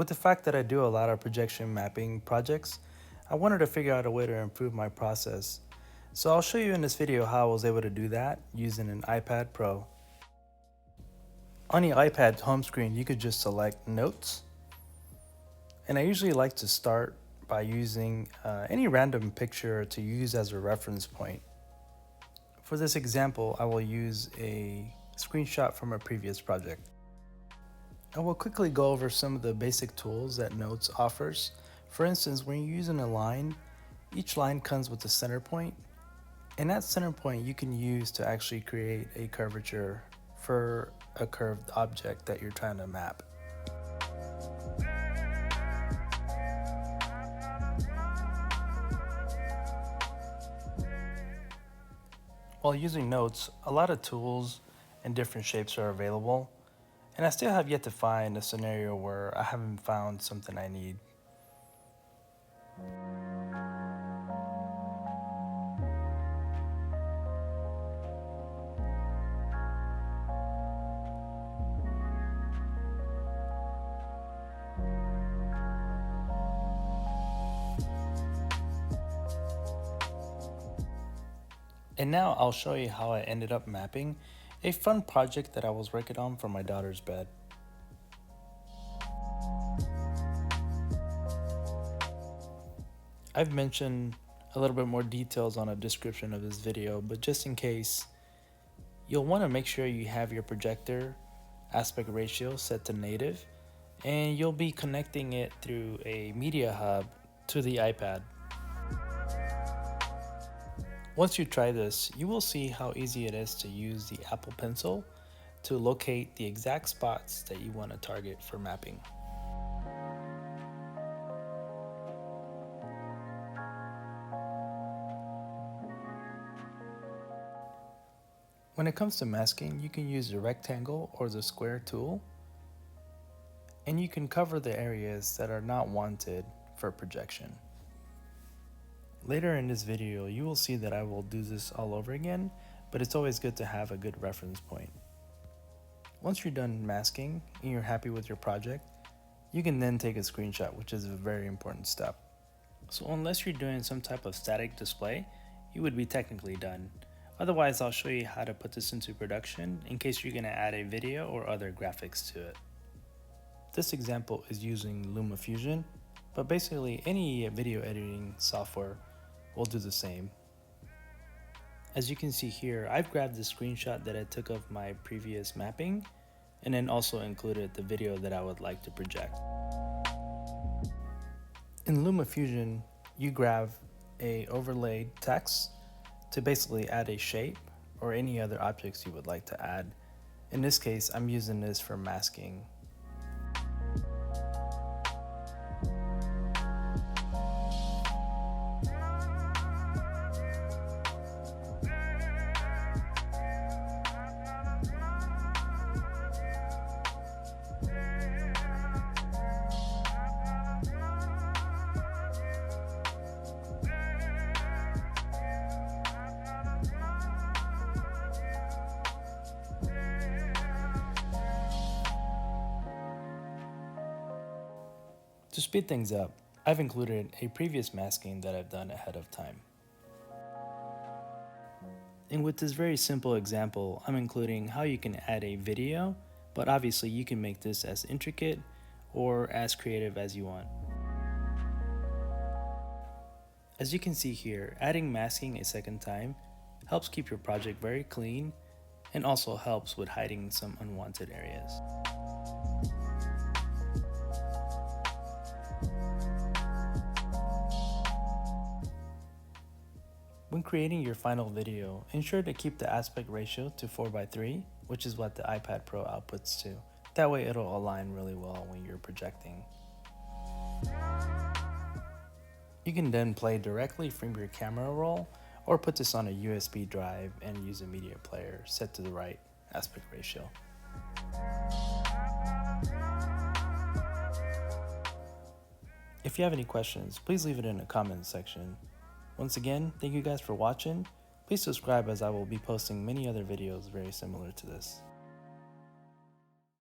With the fact that I do a lot of projection mapping projects, I wanted to figure out a way to improve my process. So I'll show you in this video how I was able to do that using an iPad Pro. On the iPad home screen, you could just select Notes. And I usually like to start by using any random picture to use as a reference point. For this example, I will use a screenshot from a previous project. I will quickly go over some of the basic tools that Notes offers. For instance, when you're using a line, each line comes with a center point, and that center point you can use to actually create a curvature for a curved object that you're trying to map. While using Notes, a lot of tools and different shapes are available, and I still have yet to find a scenario where I haven't found something I need. And now I'll show you how I ended up mapping a fun project that I was working on for my daughter's bed. I've mentioned a little bit more details on a description of this video, but just in case, you'll want to make sure you have your projector aspect ratio set to native, and you'll be connecting it through a media hub to the iPad. Once you try this, you will see how easy it is to use the Apple Pencil to locate the exact spots that you want to target for mapping. When it comes to masking, you can use the rectangle or the square tool, and you can cover the areas that are not wanted for projection. Later in this video, you will see that I will do this all over again, but it's always good to have a good reference point. Once you're done masking and you're happy with your project, you can then take a screenshot, which is a very important step. So unless you're doing some type of static display, you would be technically done. Otherwise, I'll show you how to put this into production in case you're going to add a video or other graphics to it. This example is using LumaFusion, but basically any video editing software will do the same. As you can see here, I've grabbed the screenshot that I took of my previous mapping and then also included the video that I would like to project. In LumaFusion, you grab a overlaid text to basically add a shape or any other objects you would like to add. In this case, I'm using this for masking. To speed things up, I've included a previous masking that I've done ahead of time. And with this very simple example, I'm including how you can add a video, but obviously you can make this as intricate or as creative as you want. As you can see here, adding masking a second time helps keep your project very clean and also helps with hiding some unwanted areas. When creating your final video, ensure to keep the aspect ratio to 4:3, which is what the iPad Pro outputs to. That way it'll align really well when you're projecting. You can then play directly from your camera roll or put this on a USB drive and use a media player set to the right aspect ratio. If you have any questions, please leave it in the comments section. Once again, thank you guys for watching. Please subscribe as I will be posting many other videos very similar to this.